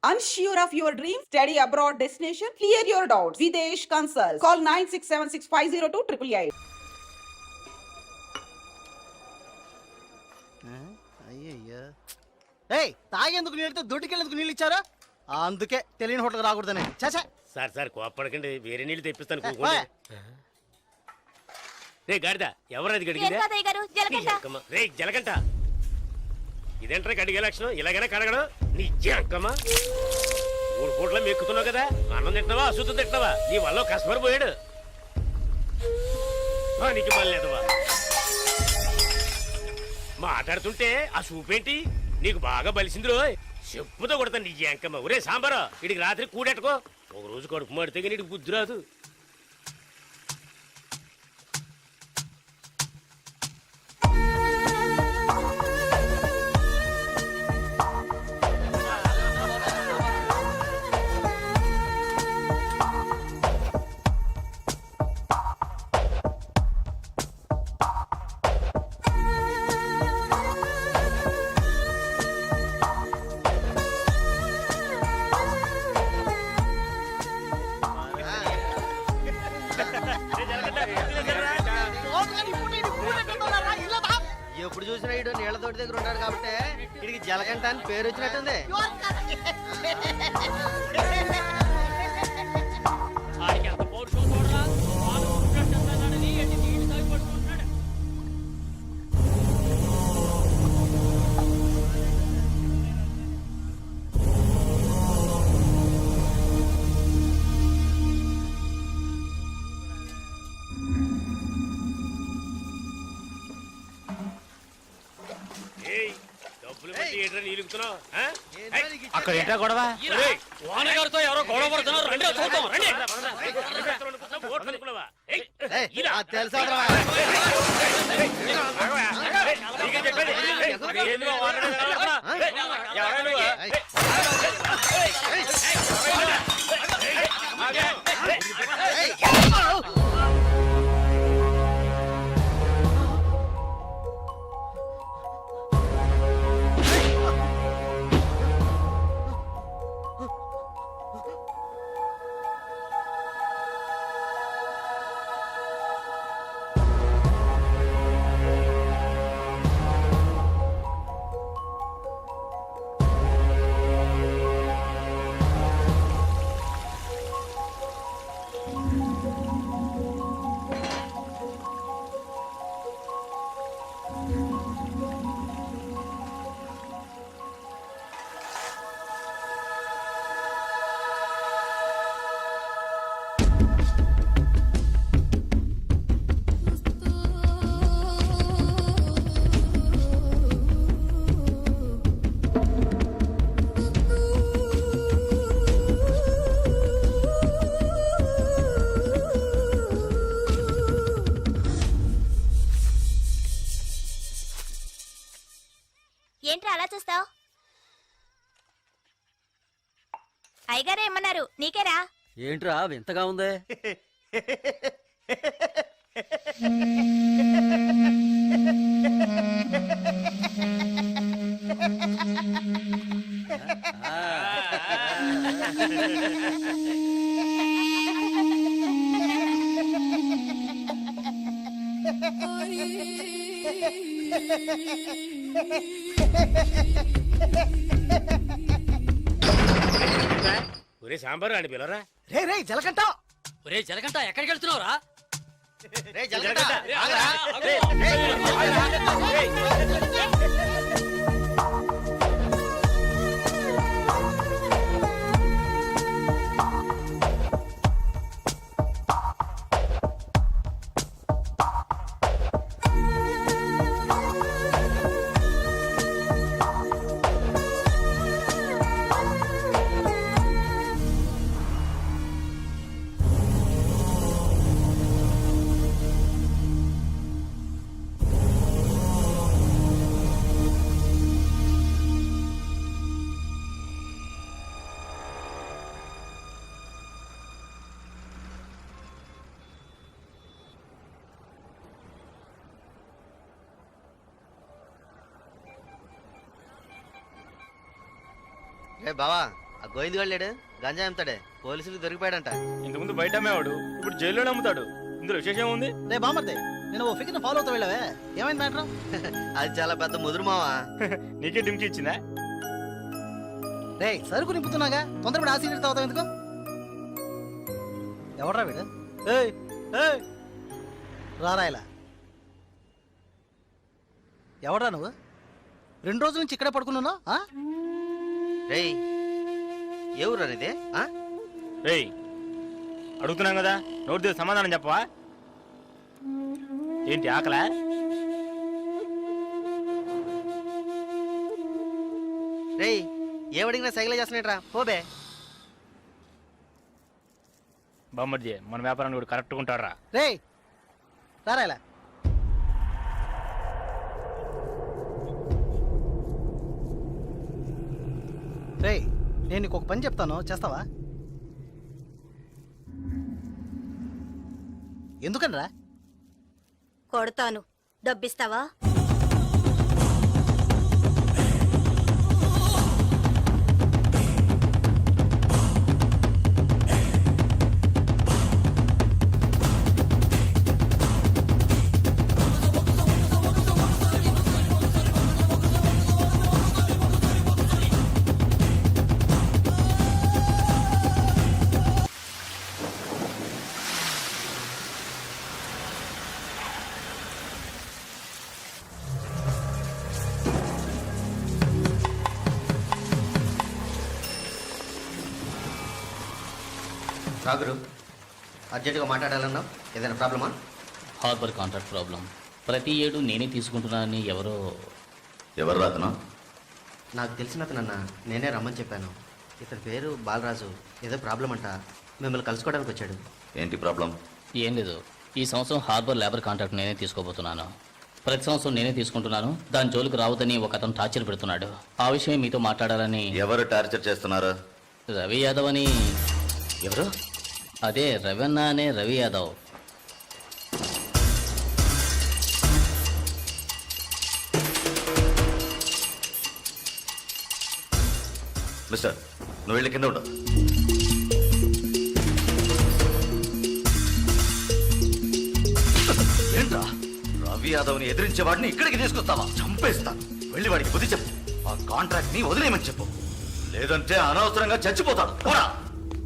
Unsure of your dream? Study abroad destination? Clear your doubts. Videsh Consult. Call 9676502888. అయ్యయ్యా ఏయ్ తాగేందుకు నీళ్ళతో దొడ్డికెళ్ళేందుకు నీళ్ళు ఇచ్చారా అందుకే తెలియని హోటల్కి రాకూడదని చాచా సార్ సార్ కోప్పడకండి, వేరే నీళ్ళు తెప్పిస్తాను కూకోండి. రే గాడిద, ఎవరది గడిగిందా? రే జలగంట, ఇదేంట్రా గడిగే లక్షణం? ఇలాగైనా కడగడం నీ అక్కమ్మ. 3 పూట్ల మెక్కుతున్నావు కదా, అన్నం తింటున్నావా అశుద్ధం తింటున్నావా? నీ వల్ల కస్టమర్ పోయాడు. నీకు మళ్ళేదవా మాట్లాడుతుంటే ఆ సూపేంటి నీకు బాగా బలిసింది రోయ్. చెప్పుతో కొడతాను నీ అంకమ్మ. ఒరే సాంబారా, ఇడికి రాత్రి కూడెట్టుకో. ఒక రోజు కడుపు మాడితే కానీ ఇడికి బుద్ధి రాదు. ఎప్పుడు చూసినా ఇడు నీళ్ళ తోటి దగ్గర ఉంటాడు కాబట్టి ఇడికి జలగంట అని పేరు వచ్చినట్టుంది. అక్కడ ఏంటా గొడవ? వానగారితో ఎవరో గొడవ పడుతున్నారు, రండి చూద్దాం, రండి. తెలుసా ఏంట్రా అలా చూస్తావు? అయ్యగారే ఏమన్నారు? నీకేరా? ఏంట్రా వింతగా ఉంది? ఒరే సాంబారు అని పిలవరా. రే రే జలగంట, ఒరే జలగంట ఎక్కడికి వెళ్తున్నావురా? రే జలగంట. రే బావా, ఆ గోవింద్ లేడు గంజా అమ్ముతాడే పోలీసులు దొరికిపోయాడంట. ఇంతకుముందు బయట అమ్మేవాడు ఇప్పుడు జైల్లోనే అమ్ముతాడు. ఇందులో విశేషం ఉంది. రే బామర్దే, నేను ఓ ఫిగర్ ఫాలో అవుతా వెళ్ళావే, ఏమైంది మ్యాటర్? అది చాలా పెద్ద ముదురు మావా. నీకే డింకి ఇచ్చిందా? రే సరుకు నింపుతున్నాగా, తొందరపడి ఆ సీరియస్ అవుతావు ఎందుకు? ఎవడ్రా వీడు? ఏయ్ ఏయ్ రారా ఇలా. ఎవడ్రా నువ్వు? 2 రోజుల నుంచి ఇక్కడే పడుకున్నావు? రేయ్ ఎవరు ఇదే? రేయ్ అడుగుతున్నాం కదా, నోటి దగ్గర సమాధానం చెప్పవా? ఏంటి ఆకలా? రేయ్ ఏమడిగినా సైకిల్ చేస్తున్నాట్రా, పోబే. బామ్మర్జీ మన వ్యాపారాన్ని కూడా కరెక్ట్గా ఉంటాడు రా. రేయ్ రారా ఇలా. రేయ్ నేను నీకు ఒక పని చెప్తాను, చేస్తావా? ఎందుకనరా? కొడతాను, డబ్బిస్తావా? రాగురు అర్జెంటుగా మాట్లాడాలన్నావు, ఏదైనా ప్రాబ్లమా? Harbour contract problem. ప్రతి ఏడు నేనే తీసుకుంటున్నానని ఎవరు రాతనా? నాకు తెలిసిన అతనన్నా, నేనే రమ్మని చెప్పాను. ఇతని పేరు బాలరాజు, ఏదో ప్రాబ్లం అంట, మిమ్మల్ని కలుసుకోవడానికి వచ్చాడు. ఏంటి ప్రాబ్లం? ఏం లేదు, ఈ సంవత్సరం హార్బర్ లేబర్ కాంట్రాక్ట్ నేనే తీసుకోబోతున్నాను. ప్రతి సంవత్సరం నేనే తీసుకుంటున్నాను, దాని జోలికి రావద్దని ఒక అతను టార్చర్ పెడుతున్నాడు. ఆ విషయం మీతో మాట్లాడాలని. ఎవరు టార్చర్ చేస్తున్నారు? రవి యాదవ్ అని. ఎవరు? అదే రవణ అనే రవి యాదవ్. మిస్టర్, నువ్వు వెళ్ళి కింద ఉండవు. ఏంట్రా, రవి యాదవ్ని ఎదిరించే వాడిని ఇక్కడికి తీసుకొస్తావా? చంపేస్తాను. వెళ్ళి వాడికి బుద్ధి చెప్పు, ఆ కాంట్రాక్ట్ ని వదిలేయమని చెప్పు, లేదంటే అనవసరంగా చచ్చిపోతాడు. పోరా.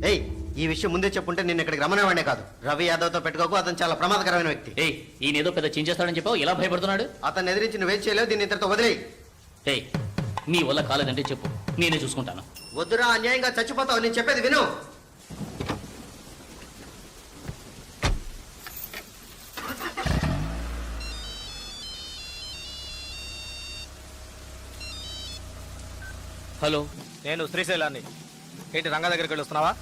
ఏయ్ ఈ విషయం ముందే చెప్పుంటే నేను ఇక్కడికి రమ్మనేవాడే కాదు. రవి యాదవ్తో పెట్టుకోకు, అతను చాలా ప్రమాదకరమైన వ్యక్తి. ఏయ్ ఈయనేదో పెద్ద చించేస్తాడని చెప్పావు, ఎలా భయపడుతున్నాడు? అతన్ని ఎదిరించి నువ్వేం చేయలేవు, దీన్ని ఇతరుతో వదిలేయి. ఏయ్ నీ వల్ల కాలేదంటే చెప్పు, నేనే చూసుకుంటాను. వద్దురా, అన్యాయంగా చచ్చిపోతావు, నేను చెప్పేది విను. హలో, నేను శ్రీశైలాన్ని. ఏంటి రంగా దగ్గరికి వెళ్ళొస్తున్నావా?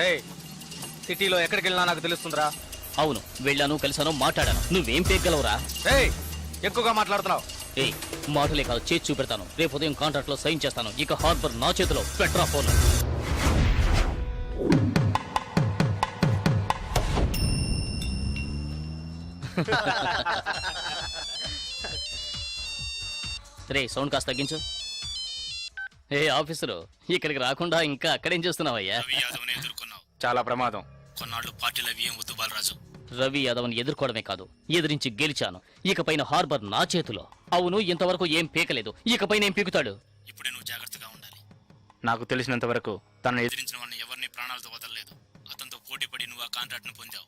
ఏయ్ సిటీలో ఎక్కడికి వెళ్ళినా నాకు తెలుస్తుందిరా. అవును వెళ్ళాను, కలిసాను, మాట్లాడాను. నువ్వేం పేగలవురా? ఏయ్ ఎక్కువగా మాట్లాడుతున్నావు. ఏయ్ మాటలే కాదు, చేసి చూపెడతాను. రేపు ఉదయం కాంట్రాక్ట్ లో సైన్ చేస్తాను. ఇక హార్బర్ నా చేతిలో. Petra phone. రే సౌండ్ కాస్త తగ్గించు. ఏ ఆఫీసరు, ఇక్కడికి రాకుండా ఇంకా అక్కడేం చేస్తున్నావయ్యా? చాలా ప్రమాదం. కొన్నాళ్ళు పార్టీలో ఏం వద్దు బాలరాజు. రవి యాదవ్ని ఎదుర్కోవడమే కాదు, ఎదిరించి గెలిచాను. ఇకపైన హార్బర్ నా చేతిలో. అవును, ఇంతవరకు ఏం పీకలేదు, ఇకపైన ఏం పీకుతాడు? ఇప్పుడే నువ్వు జాగ్రత్తగా ఉండాలి. నాకు తెలిసినంత వరకు తనను ఎదిరించిన వాడిని ఎవరిని ప్రాణాలతో వదలలేదు. అతనితో పోటీ పడి నువ్వు ఆ కాంట్రాక్ట్ ను పొందావు.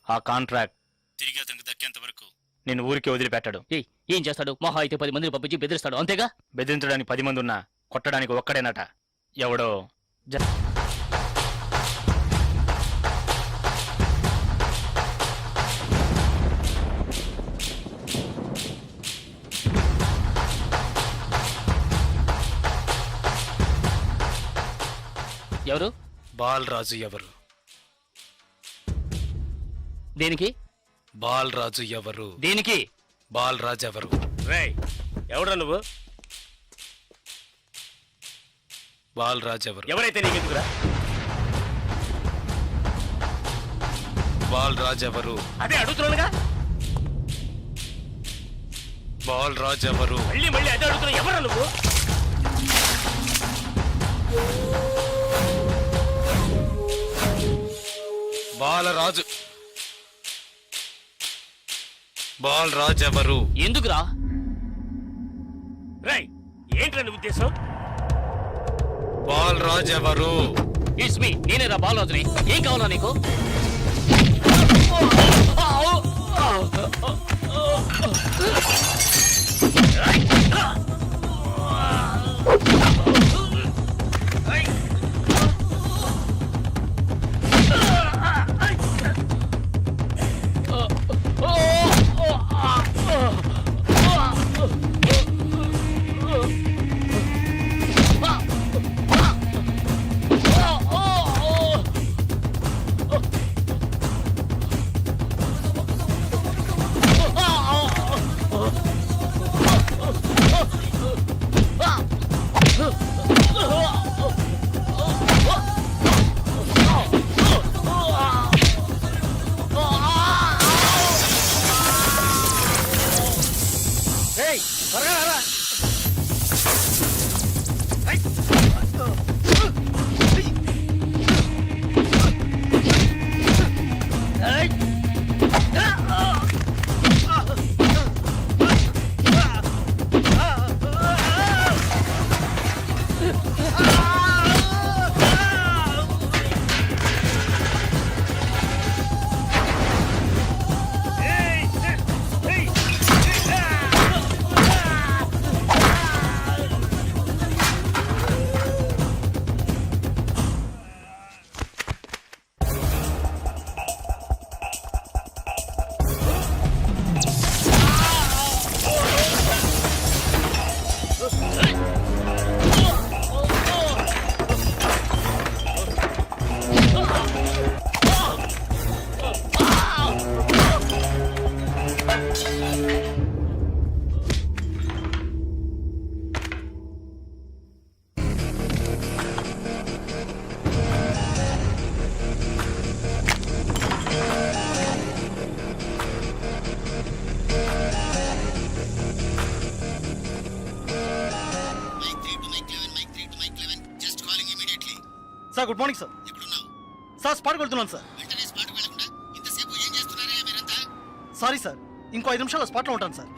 ఆ కాంట్రాక్ట్ తిరిగి అతనికి దక్కేంత వరకు నేను ఊరికి వదిలిపెట్టాడు. ఏం చేస్తాడు? మహా అయితే 10 మందిని పంపించి బెదిరిస్తాడు, అంతేగా? బెదిరించడానికి 10 మంది ఉన్నా కొట్టడానికి ఒక్కడేనట. ఎవడో ఎవరు? బాలరాజు ఎవరు? దేనికి? బాలరాజు ఎవరు? దేనికి? బాలరాజు ఎవరు? రేయ్ ఎవడ్రా నువ్వు? బాలరాజు ఎవరు? ఎవరైతే నీకెందుకురా? బాలరాజు ఎవరు? అదే అడుగుతున్నానుగా. బాలరాజు ఎవరు? మళ్ళీ మళ్ళీ అదే అడుగుతున్నా. ఎవరా నువ్వు? బాలరాజు బాలరాజు ఎవరు? ఎందుకురా? రేయ్ ఏంట్రా నీ ఉద్దేశం? బాలరాజు ఎవరు? ఇట్స్ మీ, నేనేరా బాలరాజుని. ఏం కావాలా నీకు? ఏయ్, త్వరగా రారా. Sir good morning sir. Sir స్పాట్కి వెళ్తున్నాను సార్. సారీ సార్, ఇంకో 5 నిమిషాల్లో స్పాట్లో ఉంటాను సార్.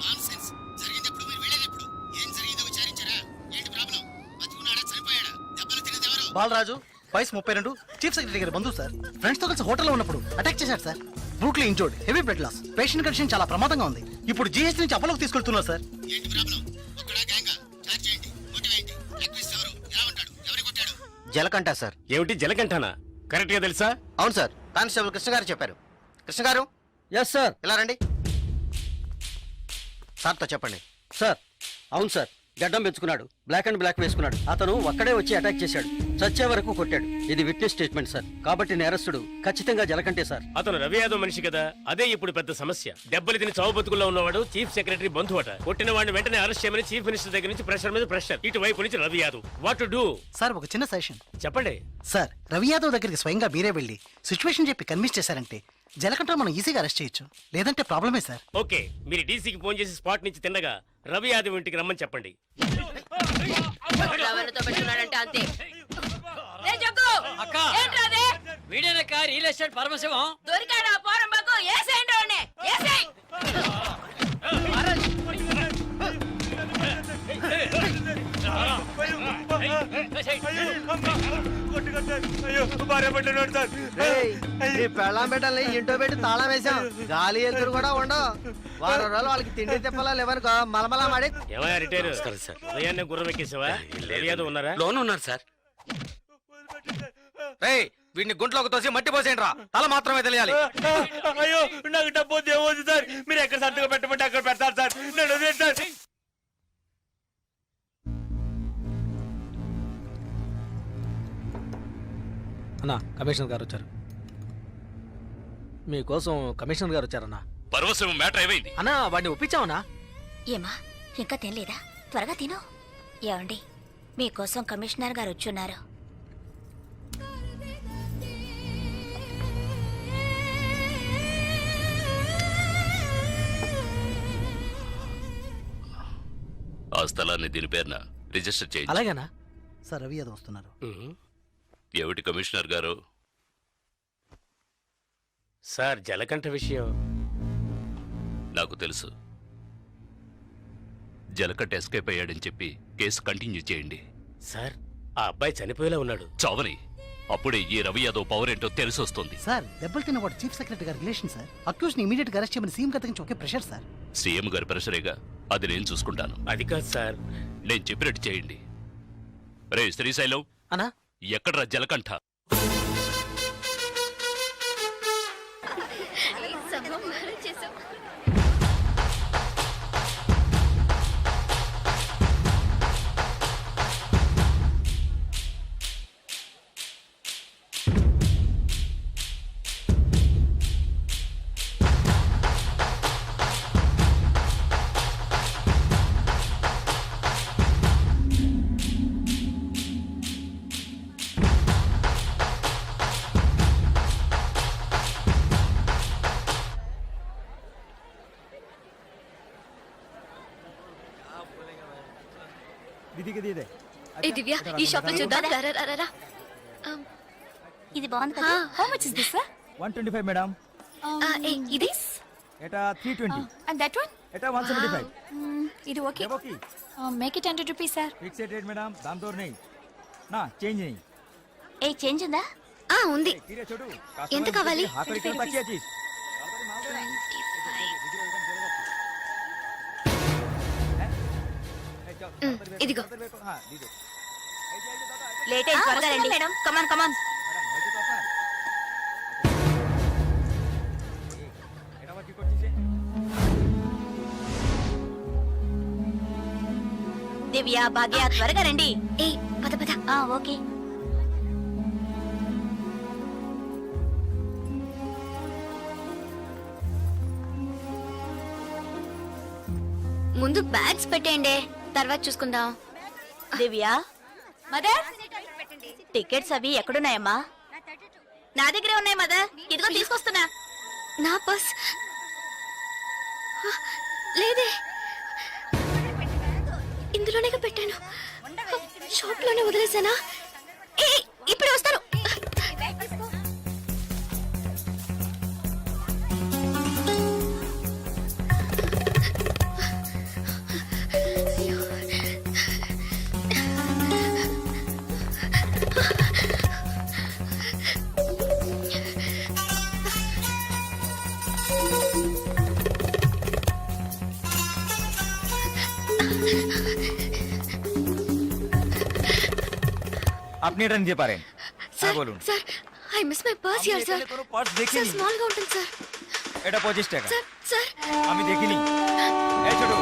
బాలరాజు వయసు 32, చీఫ్ సెక్రటరీ గారి బంధువు సార్. ఫ్రెండ్స్ తో కలిసి హోటల్లో ఉన్నప్పుడు అటాక్ చేశారు sir. Brutally injured, heavy blood loss. Patient condition చాలా ప్రమాదంగా ఉంది. ఇప్పుడు జీహెచ్ నుంచి అపోలోకి తీసుకెళ్తున్నారు సార్. జలకంట సార్. ఏమిటి జలకంఠనా? కరెక్ట్ గా తెలుసా? అవును సార్, కానిస్టేబుల్ కృష్ణ గారు చెప్పారు. కృష్ణ గారు ఎస్ సార్. ఇలా రండి. సార్తో చెప్పండి. సార్, అవును సార్, గడ్డం పెంచుకున్నాడు, బ్లాక్ అండ్ బ్లాక్ వేసుకున్నాడు. అతను ఒక్కడే వచ్చి అటాక్ చేశాడు, చచ్చే వరకు కొట్టాడు. ఇది విట్నెస్ స్టేట్మెంట్ సార్. కాబట్టి నేరస్తుడు ఖచ్చితంగా జలకంటే సార్. అతను రవి యాదవ్ మనిషి కదా, అదే ఇప్పుడు పెద్ద సమస్య. దెబ్బలు తిని చావు బతుకుల్లో ఉన్నవాడు చీఫ్ సెక్రటరీ బంధువు అట. కొట్టిన వాడిని వెంటనే అరెస్ట్ చేయమని చీఫ్ మినిస్టర్ దగ్గర నుంచి ప్రెషర్ మీద ప్రెషర్. ఇటువైపు నుంచి Ravi Yadav. What to do? Sir ఒక చిన్న సజెషన్ చెప్పండి. సార్. రవి యాదవ్ దగ్గరికి స్వయంగా మీరే వెళ్ళి సిచ్యువేషన్ చెప్పి కన్విన్స్ చేశారంటే జలకంట మనం ఈజీగా అరెస్ట్ చేయొచ్చు. లేదంటే ప్రాబ్లమే సార్. ఓకే, మీరు డీసీకి ఫోన్ చేసి స్పాట్ నుంచి తిన్నగా రవి యాదవ్ ఇంటికి రమ్మని చెప్పండి. అంతే వీడేనక్క రియల్ ఎస్టేట్ పరమశివం. దొరికాడా పోరంబాకు ఏసేండి ఏసేయ్. పెళ్ళాం పెట్టాలి, ఇంటో పెట్టి తాళం వేసాం. గాలి ఎదురు కూడా ఉండవు. వారం రోజులు వాళ్ళకి తిండి తిప్పలా లేవనుకో మలమలా మాడి. ఏమయ్యా రిటైర్ సార్? ఉదయాన్నే గుర్రం ఎక్కేసావా? రవి యాదవ్ ఉన్నారా? లోన్ ఉన్నారు సార్. వీడిని గుంట్లోకి తోసి మట్టి పోసేయండి రా. తల మాత్రమే తెలియాలి. అయ్యో నాకు డబ్బు దేవద్దు సార్. మీరు ఎక్కడ సంతకం పెట్టమంటే అక్కడ పెడతారు సార్. నేను వదిలేను సార్. అన్నా, కమిషనర్ గారు వచ్చారు. మీకోసం కమిషనర్ గారు వచ్చారన్నా. పరవశం మ్యాటర్ ఏమైంది? అన్నా, వాడిని ఒప్పించావనా? ఏమా ఇంకా తినలేదా? త్వరగా తిను. ఏమండి, మీకోసం కమిషనర్ గారు వచ్చున్నారు. ఆ స్థలాన్ని దీని పేరున రిజిస్టర్ చేయండి. అలాగేనా? సార్ రవి యాదవ్ వస్తున్నారు. ఏమిటి కమిషనర్ గారు? సార్ జలకంఠ విషయం నాకు తెలుసు. జలకట్ ఎస్కేప్ అయ్యాడని చెప్పి కేసు కంటిన్యూ చేయండి. సార్ ఆ అబ్బాయి చనిపోయేలా ఉన్నాడు. చావని అప్పుడే ఈ రవి యాదవ్ పవర్ ఏంటో తెలిసి వస్తుంది. సార్ దెబ్బలు తిన్న వాడు చీఫ్ సెక్రటరీ గారి రిలేషన్ సార్. అక్యూజ్ ని ఇమీడియట్ గా అరెస్ట్ చేయమని సీఎం గారి నుంచి ఒకే ప్రెషర్ సార్. సీఎం గారి ప్రెషరేగా, అది నేను చూసుకుంటాను. అది కాదు సార్. నేను చెప్పినట్టు చేయండి. రే శ్రీశైలం, అనా ఎక్కడ్రా జలకంఠ? ఏ దివ్య, ఈ షాప్ లో చూద్దాం. ఇది బాగుంది కదా. How much is this sir? 125 madam. ఇది এটা 320. అండ్ దట్ వన్ এটা 175. ఇది ఓకే. দেবো কি? Make it 100 rupees sir. Fixed rate madam, দাম দর নেই না, চেঞ্জ নেই. ఏ చేంజ్ ఉందా? ఉంది. কিরে ছোটু, ఎంత కావాలి? হাত করে কেন তাকিয়ে আছিস? ఇదిగో. হ্যাঁ দি দে. లేట్ అయ్యి త్వరగా రండి మేడం. కమాన్ కమాన్. ম্যাডাম হয়েছে তো আপনার? এটা আবার কি করছিস? దివ్య, భాగ్య త్వరగా రండి. ఏ పద పద. ఓకే. ముందు బ్యాగ్స్ పెట్టేయండి, తర్వాత చూసుకుందాం. దివ్య, మదర్ టికెట్స్ అవి ఎక్కడున్నాయమ్మా? నా దగ్గరే ఉన్నాయి మదర్. ఇదిగో తీసుకొస్తున్నా. నా పర్స్ లేదే. ఇందులోనే పెట్టాను. షాప్ లోనే వదిలేసానా? ఇప్పుడు వస్తాను. আপনি এটা নিতে পারেন। হ্যাঁ বলুন। Sir, I miss my purse here, sir. কোনো পার্স Sir, দেখিনি। small గా ఉంటుంది సార్. এটা 25 টাকা। Sir, sir. আমি দেখিনি। এই ছোটু।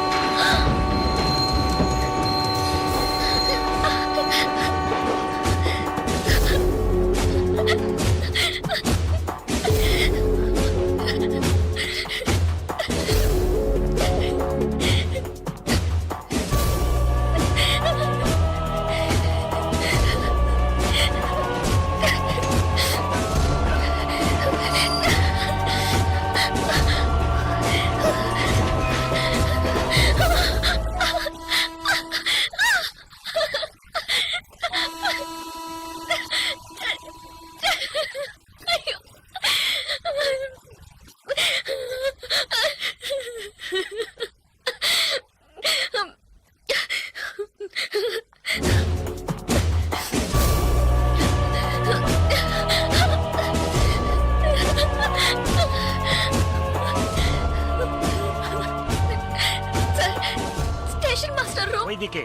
স্টেশন মাস্টার রুম ওইদিকে।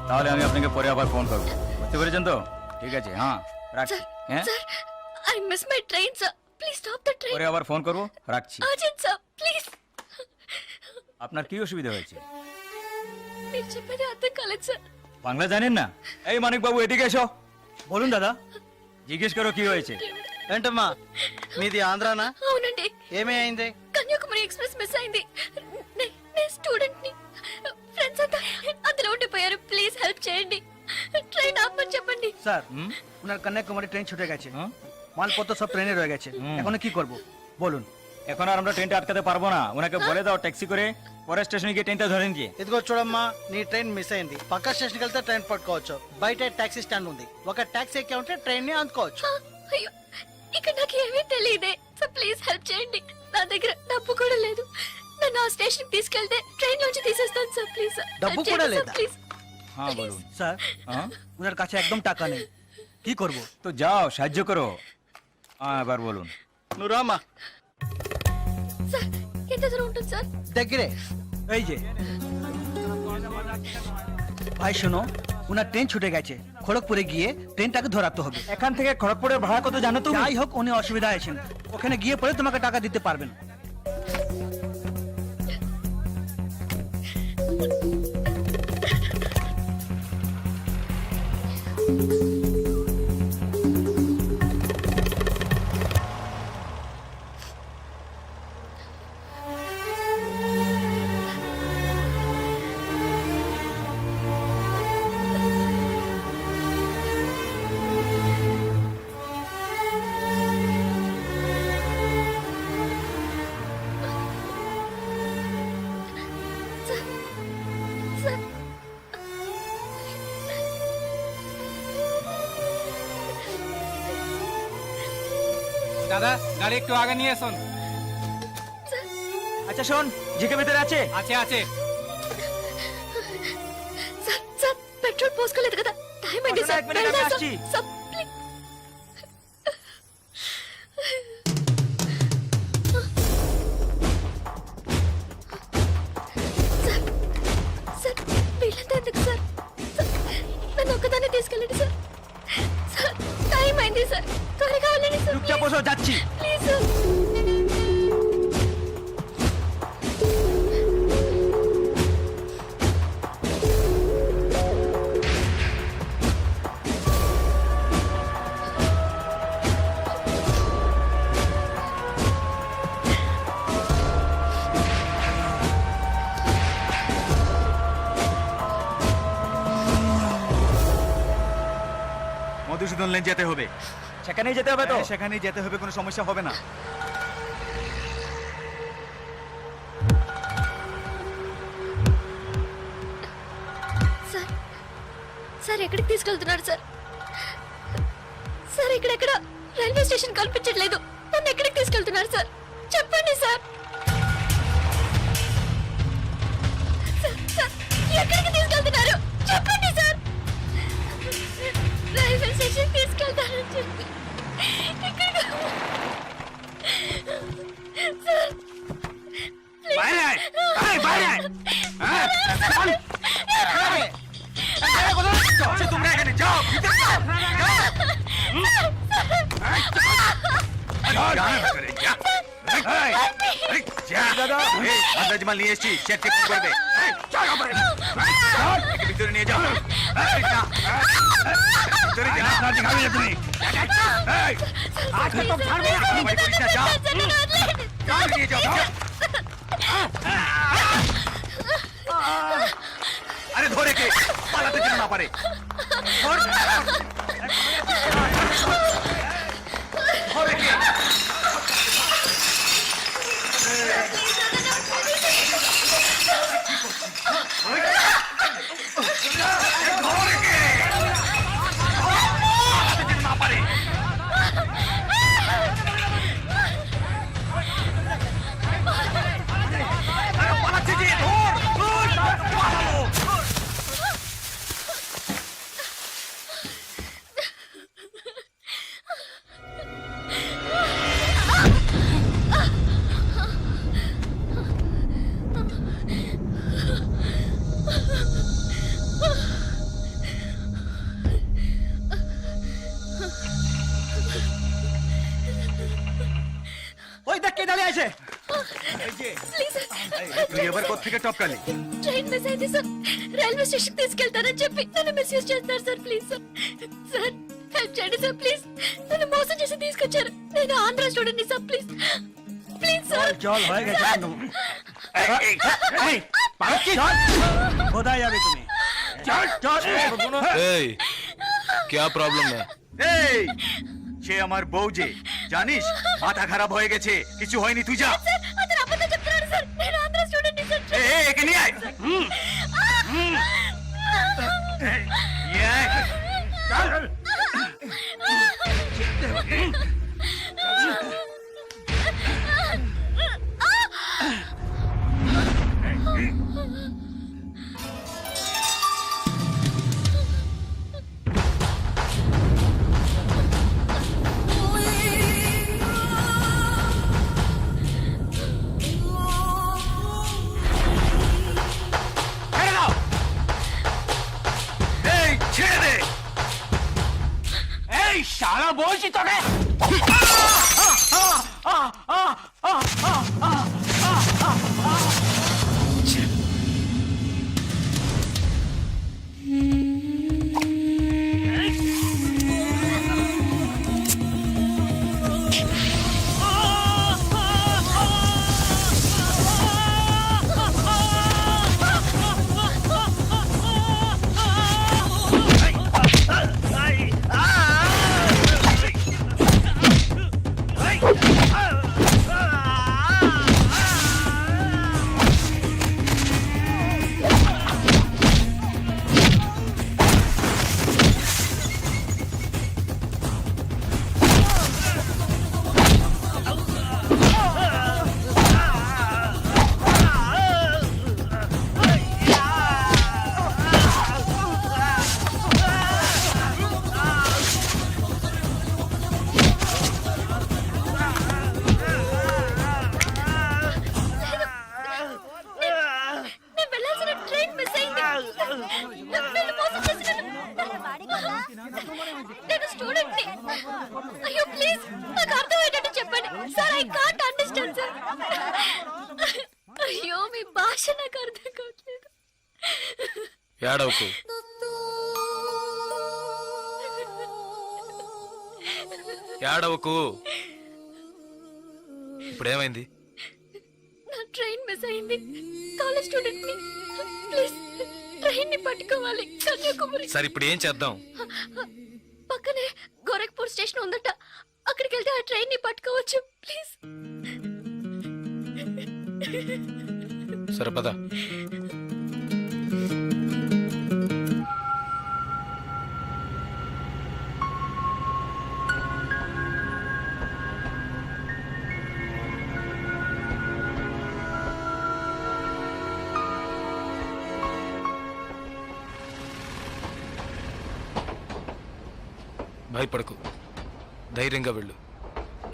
তাহলে আমি আপনাকে পরে আবার ফোন করব। বুঝতে পেরেছেন তো? ঠিক আছে, হ্যাঁ রাখছি। হ্যাঁ sir, I miss my train, sir. Please stop the train. পরে আবার ফোন করব, রাখছি। Urgent, sir. Please. আপনার কি অসুবিধা হয়েছে? మీరు చెప్పేది అర్థం కాలేదు సార్. বাংলা জানেন না? এই মানিক বাবু এদিকে এসো। বলুন দাদা, জিজ্ঞেস করো কি হয়েছে। ఏంటమ్మా మీది ఆంధ్రానా? అవునండి, ఏమీ అయింది? కన్యాకుమారి ఎక్స్ప్రెస్ మిస్ అయింది. నేను స్టూడెంట్ ని. ఫ్రెండ్స్ అంతా అందులో ఉండిపోయారు. ప్లీజ్ హెల్ప్ చేయండి. ট্রেন আপনি చెప్పండి। স্যার ওনার কন্যাকুমারী ট্রেন ছুটে গেছে, মালপত্র সব ট্রেনে রয়ে গেছে। এখন কি করব বলুন? এখন আর আমরা ট্রেনটা আটকাতে পারবো না, ওনাকে বলে দাও ট্যাক্সি করে পরের স্টেশনে గিয়ে ట్రైన్টা ধরে নিয়ে। ఇదిగో చూడమ్మా, నీ ట్రైన్ మిస్ అయింది. పక్క స్టేషన్కి వెళ్తే ట్రైన్ పట్టుకోవచ్చు. బయట టాక్సీ స్టాండ్ ఉంది. ఒక టాక్సీ ఎక్కి ఉంటే ట్రైన్ ని అందుకోవచ్చు. అయ్యో ఇక్కడ నాకు ఏమీ తెలియదే సార్, ప్లీజ్ హెల్ప్ చేయండి. నా దగ్గర డబ్బు కూడా లేదు. నన్ను ఆ స్టేషన్ తీసుకెళ్తే ట్రైన్ నుంచి తీసేస్తాను సార్, ప్లీజ్ సార్. డబ్బు కూడా లేదా? ప్లీజ్ হ্যাঁ বলুন। স্যার হ্যাঁ ওনার কাছে একদম টাকা নেই, কি করব? তো যাও সাহায্য করো। হ্যাঁ এবার বলুন। నువ్వు రామా, సార్ ఎంత దూరం ఉంటుంది సార్? దగ్గరే। এই যে ভাই শোনো, ওনার ট্রেন ছুটে গেছে, খড়গপুরে গিয়ে ট্রেনটাকে ধরাতে হবে। এখান থেকে খড়গপুরের ভাড়া কত জানো তুমি? যাই হোক, উনি অসুবিধা আছেন, ওখানে গিয়ে পরে তোমাকে টাকা দিতে পারবেন। సార్ দাদা গাড়ি একটু আগে নিয়ে আসুন। আচ্ছা শোন, জিকে ভিতরে আছে? আছে আছে। సార్ సార్ పెట్రోల్ పోసుకోలేదు కదా, టైం అయింది సార్. ఒక మినిట్, వెళ్దాం సార్. వచ్చి. Sir, please. సార్ సార్ వీళ్ళంతా ఎందుకు సార్? సార్, నన్ను ఒక్కదాన్ని తీసుకెళ్ళండి సార్. సార్ టైం అయింది సార్, త్వరగా వెళ్ళండి సార్. চুপচাপ বসো, যাচ্ছি। Please sir. মধুসূদন লেন যেতে হবে। সেখানেই যেতে হবে তো? হ্যাঁ, সেখানেই যেতে হবে, কোনো সমস্যা হবে না। సార్ సార్ ఎక్కడికి తీసుకెళ్తున్నారు సార్? సార్ ఇక్కడెక్కడ రైల్వే స్టేషన్ కనిపించట్లేదు, నన్ను ఎక్కడికి తీసుకెళ్తున్నారు సార్? చెప్పండి సార్. సార్, సార్, ఎక్కడికి తీసుకెళ్తున్నారు చెప్పండి సార్. రైల్వే స్టేషన్ తీసుకెళ్తారని చెప్పి ఎక్కడికి సార్ বাইরে আয়, আয়, বাইরে আয়। হ্যাঁ, চল। আরে, কোথায় যাচ্ছ? তোমরা এখানে যাও, ভিতরে যাও, যাও। মাল নিয়ে এসছি, চেক চেক করবে। ভিতরে নিয়ে যাও, ভিতরে যাও। তুমি আজকে তো ছাড়বে না, ভাই করিস না, যাও, যাও, নিয়ে যাও, যাও। আরে ধরে কে পালাতে যেন না পারে। ধর, ধরে কে? ধরে কে? পালাতে যেন না পারে। আরে পালাচ্ছে যে, ধর, ধর, পালাবো। ওই দেখ কে দাঁড়িয়ে আছে। Please sir. তুই এবার কোত্থেকে টপকালি? ట్రైన్ మిస్ అయింది సార్, రైల్వే స్టేషన్ తీసుకెళ్తారని చెప్పి నన్ను మిస్యూజ్ చేస్తున్నారు sir. Please sir, sir help చేయండి సార్, ప్లీజ్. నన్ను మోసం చేసి తీసుకొచ్చారు, నేను ఆంధ్ర స్టూడెంట్ ని సార్. Please please sir. চল হয়ে গেছে, কোথায় যাবে তুমি? চল, চল। क्या प्रॉब्लम है? এই, সে আমার বউ যে জানিস মাথা খারাপ হয়ে গেছে, কিছু হয়নি, তুই যা। సార్ అతను అబద్ధం చెప్తున్నాడు సార్ నేను ఆంధ్ర స్టూడెంట్ సార్ একে নিয়ে আয়। নিয়ে আয়। ছেড়ে দাও। এই ছেড়ে দে। এই শালা বলছি তোকে। నేను వెళ్ళాల్సిన ట్రైన్ మిస్ అయింది వీళ్ళు మోసం చేసినారు నేను స్టూడెంట్ ని అయ్యో ప్లీజ్ నాకు అర్థమయ్యేటట్టు చెప్పండి sir I can't understand sir అయ్యో మీ భాష నాకు అర్థం కావట్లేదు ఏడవకు. ఏడవకు. ఇప్పుడేమైంది? నా ట్రైన్ మిస్ అయింది కాలేజ్ స్టూడెంట్ ని ప్లీజ్ ట్రైన్ ని పట్టుకోవాలి కన్యాకుమారి సరే ఇప్పుడు ఏం చేద్దాం? పక్కనే గోరఖ్పూర్ స్టేషన్ ఉందట అక్కడికి వెళ్తే ఆ ట్రైన్ ని పట్టుకోవచ్చు ప్లీజ్ సరే పద. భయపడకు, ధైర్యంగా వెళ్ళు.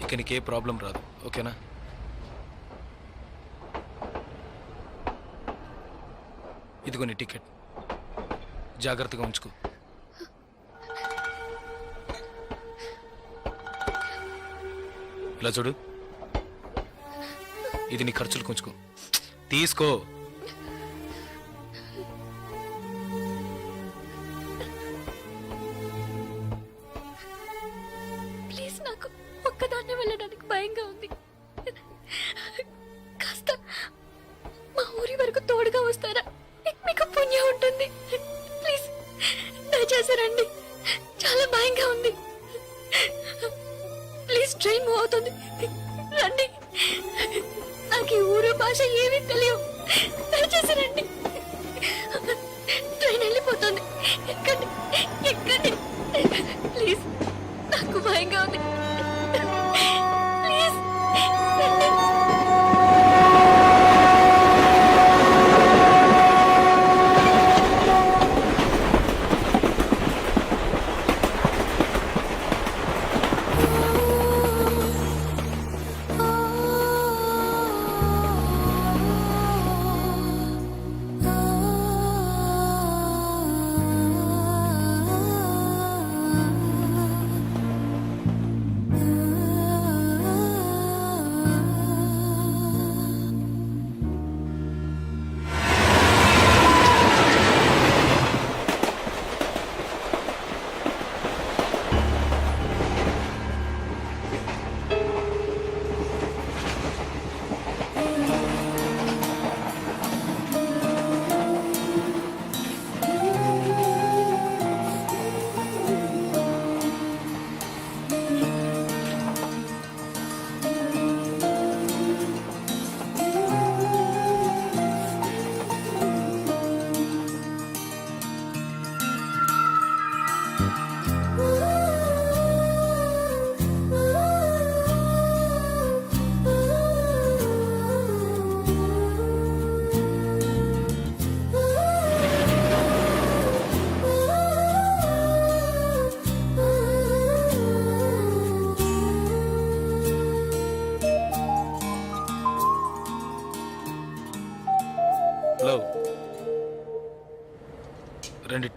ఇక నీకే ప్రాబ్లం రాదు, ఓకేనా? ఇదిగో నీ టికెట్, జాగ్రత్తగా ఉంచుకో. ఇలా చూడు, ఇది నీ ఖర్చులు కొంచుకో, తీసుకో. ప్లీజ్ నాకు ఒక్కదాన్నే వెళ్ళడానికి భయంగా ఉంది కాస్త మా ఊరి వరకు తోడుగా వస్తారా మీకు పుణ్యం ఉంటుంది ప్లీజ్ దయచేసి రండి చాలా భయంగా ఉంది ప్లీజ్ ట్రైన్ మూవ్ అవుతుంది రండి నాకు ఈ ఊరు భాష ఏమీ తెలియవు దయచేసి రండి ట్రైన్ వెళ్ళిపోతుంది ఎక్కండి ఎక్కండి ప్లీజ్ నాకు భయంగా ఉంది ప్లీజ్ రండి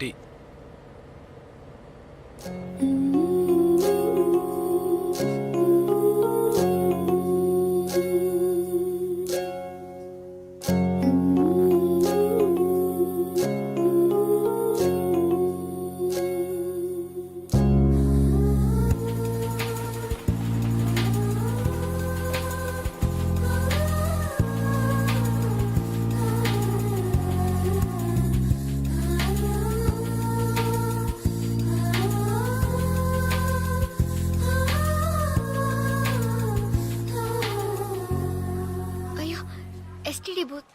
టీ. అయ్యో ఎస్టీడీ బూత్.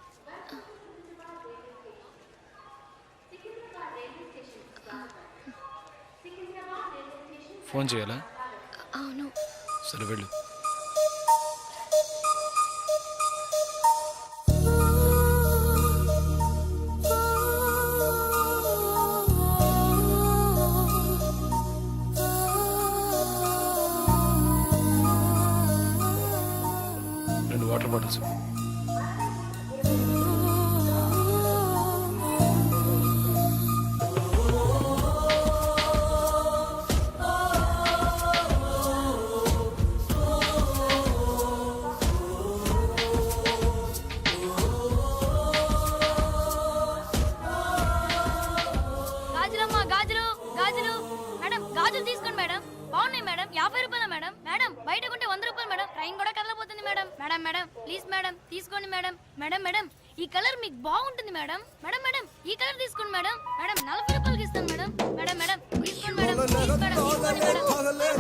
ఫోన్ చేయాలా? అవును. సరే వెళ్ళు. రెండు వాటర్ బాటిల్స్. గాజులమ్మా, గాజులు గాజులు. మేడం గాజులు తీసుకోండి మేడం. బాగున్నాయి మేడం. 50 రూపాయలు మేడం. మేడం బయట కొంటే 100 రూపాయలు మేడం. ట్రైన్ కూడా కదలబోతుంది madam. Madam madam please madam తీసుకోండి మేడం. మేడం మేడం ఈ కలర్ మీకు బాగుంటుంది మేడం. మేడం మేడం ఈ కలర్ తీసుకోండి మేడం. మేడం 40 రూపాయలకి ఇస్తాను మేడం. మేడం మేడం తీసుకోండి మేడం. ప్లీజ్ మేడం తీసుకోండి మేడం.